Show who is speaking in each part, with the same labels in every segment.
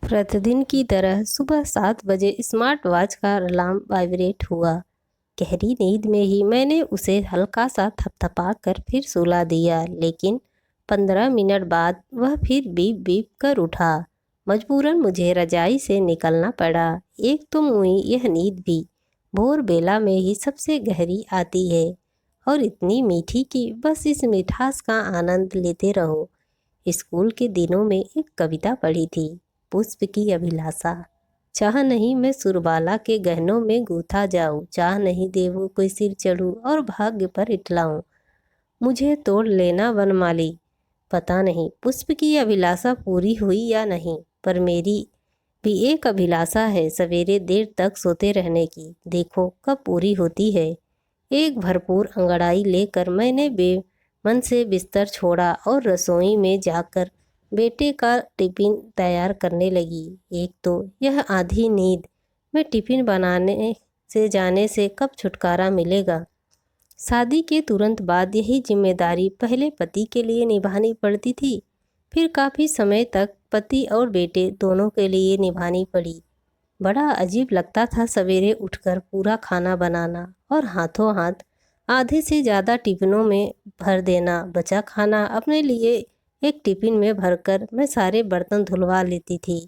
Speaker 1: प्रतिदिन की तरह सुबह 7 बजे स्मार्ट वॉच का अलार्म वाइब्रेट हुआ। गहरी नींद में ही मैंने उसे हल्का सा थपथपा कर फिर सुला दिया, लेकिन 15 मिनट बाद वह फिर बीप बीप कर उठा। मजबूरन मुझे रजाई से निकलना पड़ा। एक तो मुई यह नींद भी भोर बेला में ही सबसे गहरी आती है और इतनी मीठी कि बस इस मिठास का आनंद लेते रहो। स्कूल के दिनों में एक कविता पढ़ी थी, पुष्प की अभिलाषा। चाह नहीं मैं सुरबाला के गहनों में गूथा जाऊं, चाह नहीं देवों कोई सिर चढ़ूं और भाग्य पर इटलाऊं। मुझे तोड़ लेना वनमाली। पता नहीं पुष्प की अभिलाषा पूरी हुई या नहीं, पर मेरी भी एक अभिलाषा है सवेरे देर तक सोते रहने की। देखो कब पूरी होती है। एक भरपूर अंगड़ाई लेकर मैंने बेमन से बिस्तर छोड़ा और रसोई में जाकर बेटे का टिफ़िन तैयार करने लगी। एक तो यह आधी नींद में टिफ़िन बनाने से जाने से कब छुटकारा मिलेगा। शादी के तुरंत बाद यही जिम्मेदारी पहले पति के लिए निभानी पड़ती थी, फिर काफ़ी समय तक पति और बेटे दोनों के लिए निभानी पड़ी। बड़ा अजीब लगता था सवेरे उठकर पूरा खाना बनाना और हाथों हाथ आधे से ज़्यादा टिफ़िनों में भर देना। बचा खाना अपने लिए एक टिफ़िन में भरकर मैं सारे बर्तन धुलवा लेती थी,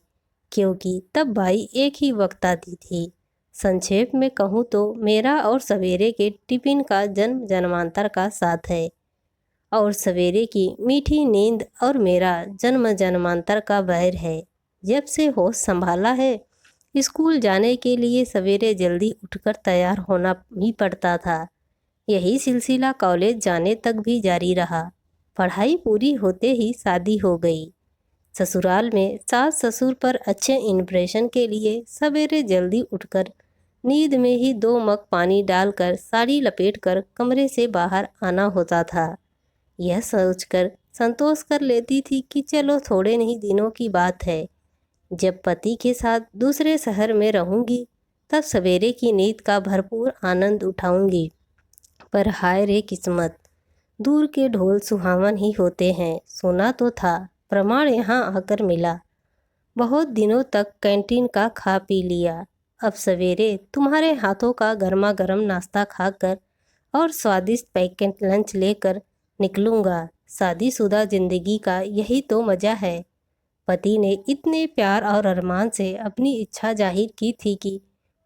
Speaker 1: क्योंकि तब भाई एक ही वक्त आती थी। संक्षेप में कहूँ तो मेरा और सवेरे के टिफ़िन का जन्म जन्मांतर का साथ है, और सवेरे की मीठी नींद और मेरा जन्म जन्मांतर का वैर है। जब से होश संभाला है, स्कूल जाने के लिए सवेरे जल्दी उठकर तैयार होना ही पड़ता था। यही सिलसिला कॉलेज जाने तक भी जारी रहा। पढ़ाई पूरी होते ही शादी हो गई। ससुराल में सास ससुर पर अच्छे इम्प्रेशन के लिए सवेरे जल्दी उठकर नींद में ही 2 मग पानी डालकर साड़ी लपेटकर कमरे से बाहर आना होता था। यह सोचकर संतोष कर लेती थी कि चलो थोड़े नहीं दिनों की बात है, जब पति के साथ दूसरे शहर में रहूंगी तब सवेरे की नींद का भरपूर आनंद उठाऊंगी। पर हाय रे किस्मत, दूर के ढोल सुहावन ही होते हैं। सुना तो था, प्रमाण यहाँ आकर मिला। बहुत दिनों तक कैंटीन का खा पी लिया। अब सवेरे तुम्हारे हाथों का गर्मा गर्म नाश्ता खाकर और स्वादिष्ट पैकेट लंच लेकर निकलूँगा। शादीशुदा जिंदगी का यही तो मज़ा है। पति ने इतने प्यार और अरमान से अपनी इच्छा जाहिर की थी कि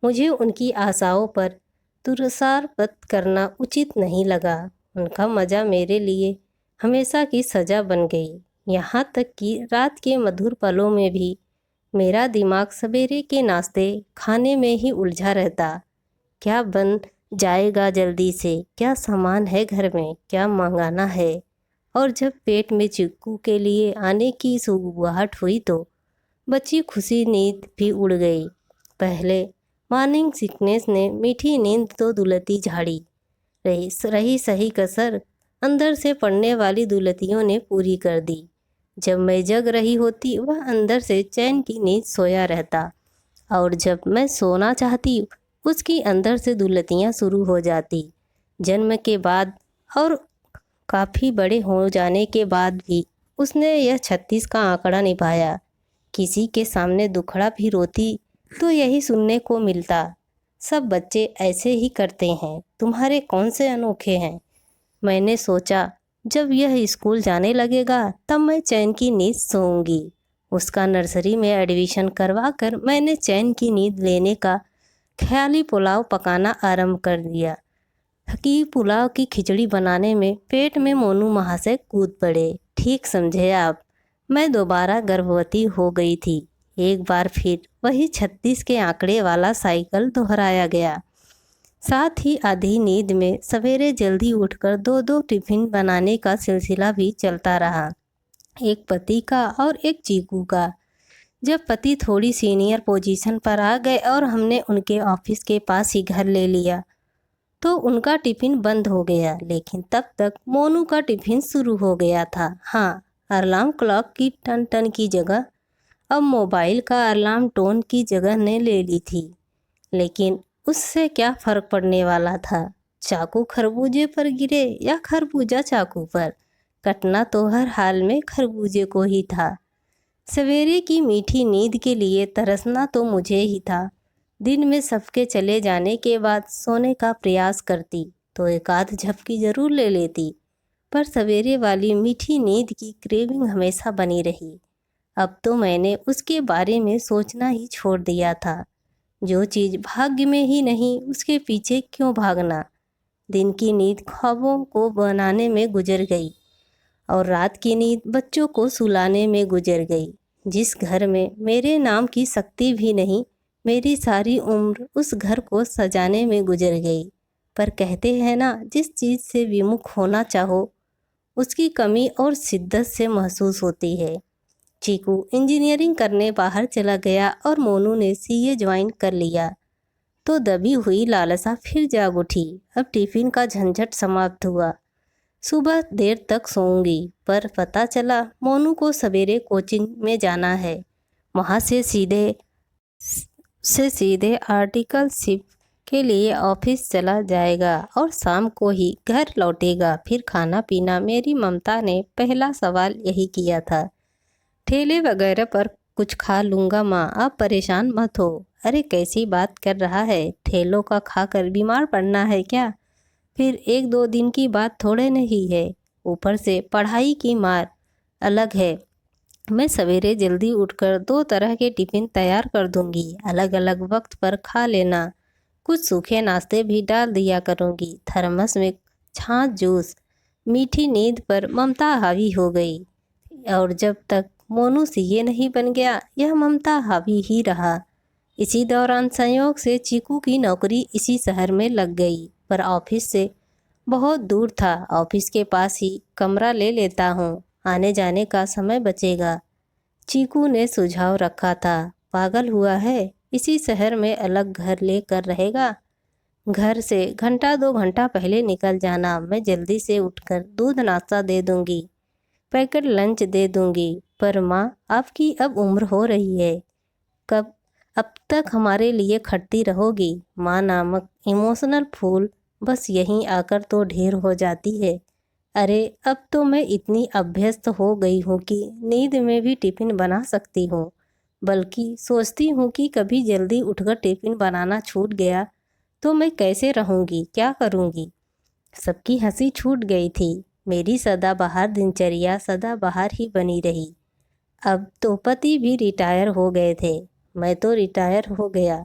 Speaker 1: मुझे उनकी आशाओं पर तुरसारपत करना उचित नहीं लगा। उनका मज़ा मेरे लिए हमेशा की सज़ा बन गई। यहाँ तक कि रात के मधुर पलों में भी मेरा दिमाग सवेरे के नाश्ते खाने में ही उलझा रहता। क्या बन जाएगा जल्दी से, क्या सामान है घर में, क्या मंगाना है। और जब पेट में चिक्कू के लिए आने की सुगबुगाहट हुई तो बच्ची खुशी नींद भी उड़ गई। पहले मॉर्निंग सिकनेस ने मीठी नींद तो दुलती झाड़ी रही सही कसर अंदर से पड़ने वाली दुलतियों ने पूरी कर दी। जब मैं जग रही होती वह अंदर से चैन की नींद सोया रहता, और जब मैं सोना चाहती उसकी अंदर से दुलतियाँ शुरू हो जाती। जन्म के बाद और काफ़ी बड़े हो जाने के बाद भी उसने यह 36 का आंकड़ा निभाया। किसी के सामने दुखड़ा भी रोती तो यही सुनने को मिलता, सब बच्चे ऐसे ही करते हैं, तुम्हारे कौन से अनोखे हैं। मैंने सोचा जब यह स्कूल जाने लगेगा तब मैं चैन की नींद सोऊंगी। उसका नर्सरी में एडमिशन करवा कर मैंने चैन की नींद लेने का ख्याली पुलाव पकाना आरंभ कर दिया कि पुलाव की खिचड़ी बनाने में पेट में मोनू महाशय कूद पड़े। ठीक समझे आप, मैं दोबारा गर्भवती हो गई थी। एक बार फिर वही 36 के आंकड़े वाला साइकिल दोहराया गया। साथ ही आधी नींद में सवेरे जल्दी उठकर 2-2 टिफ़िन बनाने का सिलसिला भी चलता रहा, एक पति का और एक चीकू का। जब पति थोड़ी सीनियर पोजीशन पर आ गए और हमने उनके ऑफिस के पास ही घर ले लिया तो उनका टिफ़िन बंद हो गया, लेकिन तब तक मोनू का टिफ़िन शुरू हो गया था। हाँ, अलार्म क्लॉक की टन टन की जगह अब मोबाइल का अलार्म टोन की जगह ने ले ली थी। लेकिन उससे क्या फ़र्क पड़ने वाला था। चाकू खरबूजे पर गिरे या खरबूजा चाकू पर, कटना तो हर हाल में खरबूजे को ही था। सवेरे की मीठी नींद के लिए तरसना तो मुझे ही था। दिन में सबके चले जाने के बाद सोने का प्रयास करती तो एक आध झपकी जरूर ले लेती, पर सवेरे वाली मीठी नींद की क्रेविंग हमेशा बनी रही। अब तो मैंने उसके बारे में सोचना ही छोड़ दिया था। जो चीज़ भाग्य में ही नहीं, उसके पीछे क्यों भागना। दिन की नींद ख्वाबों को बनाने में गुजर गई और रात की नींद बच्चों को सुलाने में गुजर गई। जिस घर में मेरे नाम की शक्ति भी नहीं, मेरी सारी उम्र उस घर को सजाने में गुजर गई। पर कहते हैं ना, जिस चीज़ से विमुख होना चाहो उसकी कमी और शिद्दत से महसूस होती है। चीकू इंजीनियरिंग करने बाहर चला गया और मोनू ने सीए ज्वाइन कर लिया तो दबी हुई लालसा फिर जाग उठी। अब टिफिन का झंझट समाप्त हुआ। सुबह देर तक सोऊंगी, पर पता चला मोनू को सवेरे कोचिंग में जाना है। वहाँ से सीधे आर्टिकलशिप के लिए ऑफिस चला जाएगा और शाम को ही घर लौटेगा। फिर खाना पीना। मेरी ममता ने पहला सवाल यही किया था। ठेले वगैरह पर कुछ खा लूँगा माँ, आप परेशान मत हो। अरे कैसी बात कर रहा है, ठेलों का खाकर बीमार पड़ना है क्या? फिर एक दो दिन की बात थोड़े नहीं है, ऊपर से पढ़ाई की मार अलग है। मैं सवेरे जल्दी उठकर 2 तरह के टिफ़िन तैयार कर दूंगी, अलग अलग वक्त पर खा लेना। कुछ सूखे नाश्ते भी डाल दिया करूंगी। थर्मस में छाछ जूस। मीठी नींद पर ममता हावी हो गई और जब तक मोनू सीए नहीं बन गया, यह ममता हावी ही रहा। इसी दौरान संयोग से चीकू की नौकरी इसी शहर में लग गई, पर ऑफिस से बहुत दूर था। ऑफिस के पास ही कमरा ले लेता हूँ, आने जाने का समय बचेगा। चीकू ने सुझाव रखा था। पागल हुआ है, इसी शहर में अलग घर लेकर रहेगा। घर से घंटा 2 घंटा पहले निकल जाना। मैं जल्दी से उठकर दूध नाश्ता दे दूंगी, पैकेट लंच दे दूंगी। पर माँ, आपकी अब उम्र हो रही है, कब अब तक हमारे लिए खटती रहोगी? माँ नामक इमोशनल फूल बस यहीं आकर तो ढेर हो जाती है। अरे अब तो मैं इतनी अभ्यस्त हो गई हूँ कि नींद में भी टिफ़िन बना सकती हूँ। बल्कि सोचती हूँ कि कभी जल्दी उठकर टिफ़िन बनाना छूट गया तो मैं कैसे रहूँगी, क्या करूँगी। सबकी हंसी छूट गई थी। मेरी सदाबहार दिनचर्या सदाबहार ही बनी रही। अब तो पति भी रिटायर हो गए थे, मैं तो रिटायर हो गया।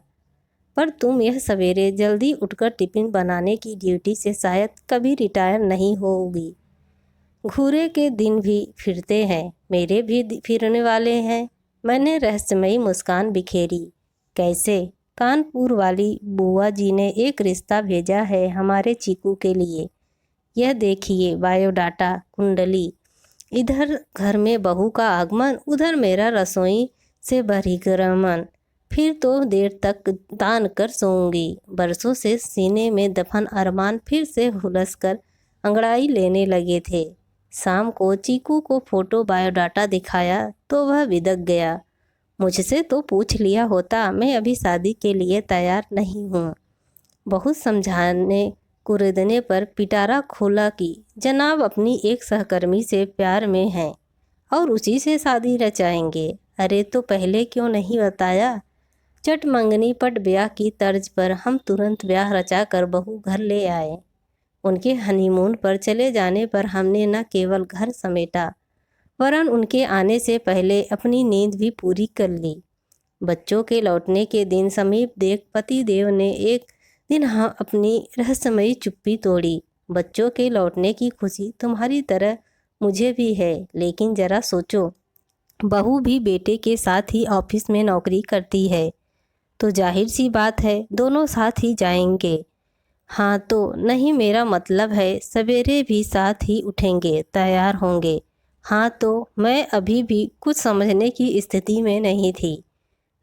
Speaker 1: पर तुम यह सवेरे जल्दी उठकर टिफ़िन बनाने की ड्यूटी से शायद कभी रिटायर नहीं होगी। घूरे के दिन भी फिरते हैं, मेरे भी फिरने वाले हैं। मैंने रहस्यमयी मुस्कान बिखेरी। कैसे? कानपुर वाली बुआ जी ने एक रिश्ता भेजा है हमारे चीकू के लिए। यह देखिए बायोडाटा कुंडली। इधर घर में बहू का आगमन, उधर मेरा रसोई से बहिर्गमन। फिर तो देर तक तान कर सोऊंगी। बरसों से सीने में दफन अरमान फिर से हुलस कर अंगड़ाई लेने लगे थे। शाम को चीकू को फोटो बायोडाटा दिखाया तो वह बिदक गया। मुझसे तो पूछ लिया होता, मैं अभी शादी के लिए तैयार नहीं हूँ। बहुत समझाने कुरेदने पर पिटारा खोला कि जनाब अपनी एक सहकर्मी से प्यार में हैं और उसी से शादी रचाएंगे। अरे तो पहले क्यों नहीं बताया? चट मंगनी पट ब्याह की तर्ज पर हम तुरंत ब्याह रचा कर बहू घर ले आए। उनके हनीमून पर चले जाने पर हमने न केवल घर समेटा, वरन उनके आने से पहले अपनी नींद भी पूरी कर ली। बच्चों के लौटने के दिन समीप देख पति देव ने एक दिन हाँ अपनी रहस्यमयी चुप्पी तोड़ी। बच्चों के लौटने की खुशी तुम्हारी तरह मुझे भी है, लेकिन जरा सोचो, बहू भी बेटे के साथ ही ऑफिस में नौकरी करती है, तो जाहिर सी बात है दोनों साथ ही जाएंगे। हाँ तो नहीं, मेरा मतलब है सवेरे भी साथ ही उठेंगे, तैयार होंगे। हाँ तो मैं अभी भी कुछ समझने की स्थिति में नहीं थी।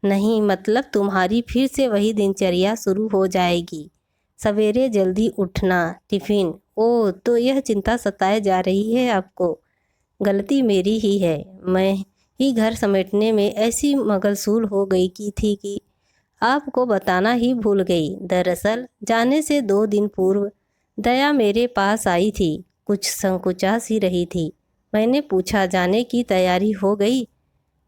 Speaker 1: नहीं मतलब तुम्हारी फिर से वही दिनचर्या शुरू हो जाएगी। सवेरे जल्दी उठना, टिफ़िन। ओह, तो यह चिंता सताए जा रही है आपको। गलती मेरी ही है। मैं ही घर समेटने में ऐसी मगलसूल हो गई की थी कि आपको बताना ही भूल गई। दरअसल जाने से 2 दिन पूर्व दया मेरे पास आई थी। कुछ संकुचा सी रही थी। मैंने पूछा, जाने की तैयारी हो गई?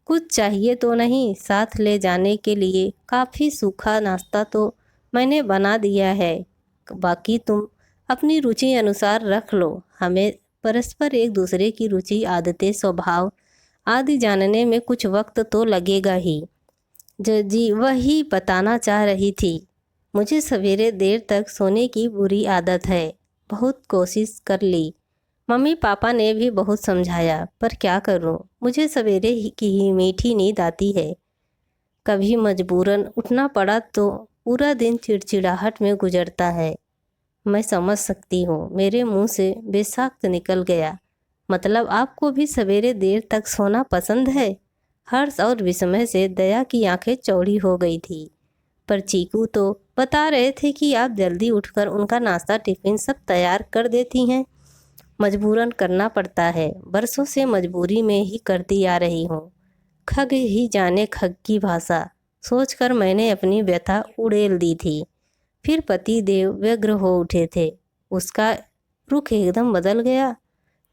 Speaker 1: कुछ चाहिए तो नहीं? साथ ले जाने के लिए काफ़ी सूखा नाश्ता तो मैंने बना दिया है, बाकी तुम अपनी रुचि अनुसार रख लो। हमें परस्पर एक दूसरे की रुचि, आदतें, स्वभाव आदि जानने में कुछ वक्त तो लगेगा ही। जी वही बताना चाह रही थी। मुझे सवेरे देर तक सोने की बुरी आदत है। बहुत कोशिश कर ली, मम्मी पापा ने भी बहुत समझाया, पर क्या करूं, मुझे सवेरे की ही मीठी नींद आती है। कभी मजबूरन उठना पड़ा तो पूरा दिन चिड़चिड़ाहट में गुजरता है। मैं समझ सकती हूँ, मेरे मुंह से बेसाख्त निकल गया। मतलब आपको भी सवेरे देर तक सोना पसंद है? हर्ष और विस्मय से दया की आंखें चौड़ी हो गई थी। पर चीकू तो बता रहे थे कि आप जल्दी उठकर उनका नाश्ता टिफिन सब तैयार कर देती हैं। मजबूरन करना पड़ता है, बरसों से मजबूरी में ही करती आ रही हूँ। खग ही जाने खग की भाषा, सोचकर मैंने अपनी व्यथा उड़ेल दी थी। फिर पति देव व्यग्र हो उठे थे। उसका रुख एकदम बदल गया।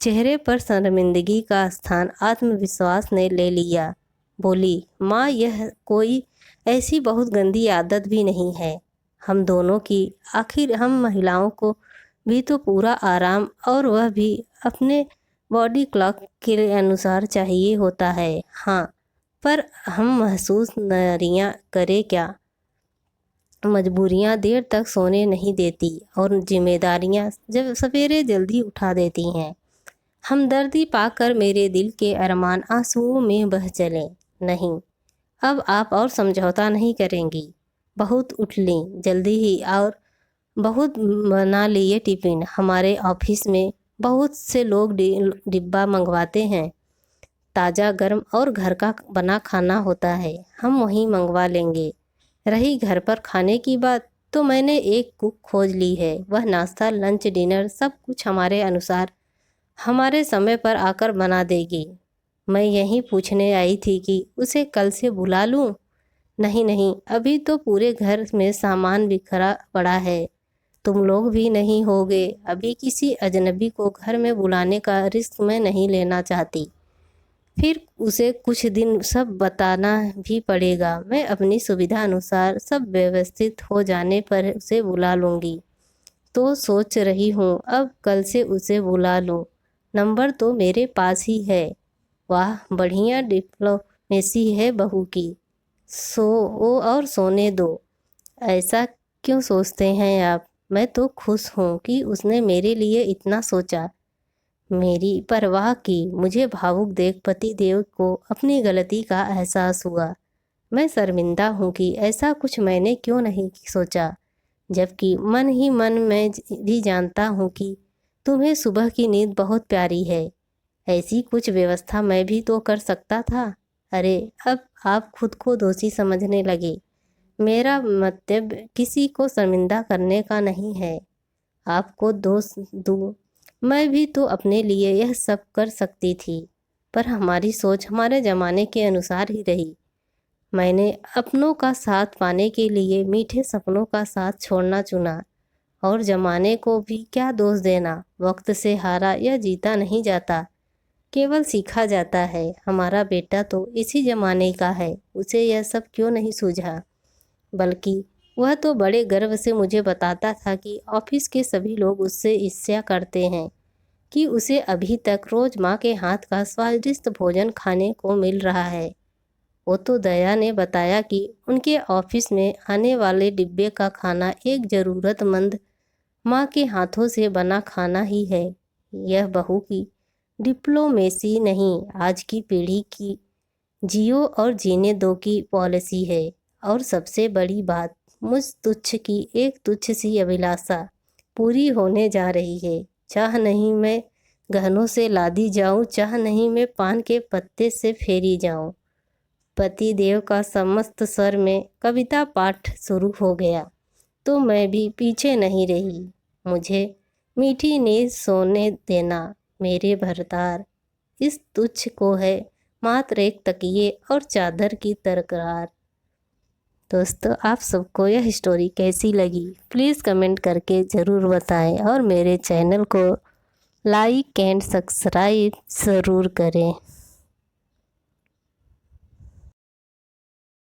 Speaker 1: चेहरे पर शर्मिंदगी का स्थान आत्मविश्वास ने ले लिया। बोली, माँ, यह कोई ऐसी बहुत गंदी आदत भी नहीं है हम दोनों की। आखिर हम महिलाओं को भी तो पूरा आराम, और वह भी अपने बॉडी क्लॉक के अनुसार चाहिए होता है। हाँ, पर हम महसूस नारियाँ करे क्या? मजबूरियाँ देर तक सोने नहीं देती और जिम्मेदारियाँ जब सवेरे जल्दी उठा देती हैं। हमदर्दी पाकर मेरे दिल के अरमान आंसुओं में बह चले। नहीं, अब आप और समझौता नहीं करेंगी। बहुत उठ लीं जल्दी ही, और बहुत बना लिए टिफ़िन। हमारे ऑफिस में बहुत से लोग डिब्बा मंगवाते हैं। ताज़ा गर्म और घर का बना खाना होता है, हम वहीं मंगवा लेंगे। रही घर पर खाने की बात, तो मैंने एक कुक खोज ली है। वह नाश्ता, लंच, डिनर सब कुछ हमारे अनुसार हमारे समय पर आकर बना देगी। मैं यही पूछने आई थी कि उसे कल से बुला लूं? नहीं नहीं, अभी तो पूरे घर में सामान बिखरा पड़ा है। तुम लोग भी नहीं होगे। अभी किसी अजनबी को घर में बुलाने का रिस्क मैं नहीं लेना चाहती। फिर उसे कुछ दिन सब बताना भी पड़ेगा। मैं अपनी सुविधा अनुसार सब व्यवस्थित हो जाने पर उसे बुला लूँगी। तो सोच रही हूँ अब कल से उसे बुला लूँ। नंबर तो मेरे पास ही है। वाह, बढ़िया डिप्लोमेसी है बहू की। और सोने दो। ऐसा क्यों सोचते हैं आप? मैं तो खुश हूँ कि उसने मेरे लिए इतना सोचा, मेरी परवाह की। मुझे भावुक देख पति देव को अपनी गलती का एहसास हुआ। मैं शर्मिंदा हूँ कि ऐसा कुछ मैंने क्यों नहीं सोचा, जबकि मन ही मन में भी जानता हूँ कि तुम्हें सुबह की नींद बहुत प्यारी है। ऐसी कुछ व्यवस्था मैं भी तो कर सकता था। अरे, अब आप खुद को दोषी समझने लगे। मेरा मतलब किसी को शर्मिंदा करने का नहीं है। आपको दोष दूँ? मैं भी तो अपने लिए यह सब कर सकती थी, पर हमारी सोच हमारे ज़माने के अनुसार ही रही। मैंने अपनों का साथ पाने के लिए मीठे सपनों का साथ छोड़ना चुना, और ज़माने को भी क्या दोष देना। वक्त से हारा या जीता नहीं जाता, केवल सीखा जाता है। हमारा बेटा तो इसी ज़माने का है, उसे यह सब क्यों नहीं सूझा? बल्कि वह तो बड़े गर्व से मुझे बताता था कि ऑफिस के सभी लोग उससे ईर्ष्या करते हैं कि उसे अभी तक रोज़ माँ के हाथ का स्वादिष्ट भोजन खाने को मिल रहा है। वो तो दया ने बताया कि उनके ऑफिस में आने वाले डिब्बे का खाना एक ज़रूरतमंद माँ के हाथों से बना खाना ही है। यह बहू की डिप्लोमेसी नहीं, आज की पीढ़ी की जियो और जीने दो की पॉलिसी है। और सबसे बड़ी बात, मुझ तुच्छ की एक तुच्छ सी अभिलाषा पूरी होने जा रही है। चाह नहीं मैं गहनों से लादी जाऊं, चाह नहीं मैं पान के पत्ते से फेरी जाऊं। पति देव का समस्त स्वर में कविता पाठ शुरू हो गया, तो मैं भी पीछे नहीं रही। मुझे मीठी नींद सोने देना मेरे भरतार। इस तुच्छ को है मात्र एक तकिए और चादर की दरकार। दोस्तों, आप सबको यह स्टोरी कैसी लगी प्लीज़ कमेंट करके ज़रूर बताएं, और मेरे चैनल को लाइक एंड सब्सक्राइब ज़रूर करें।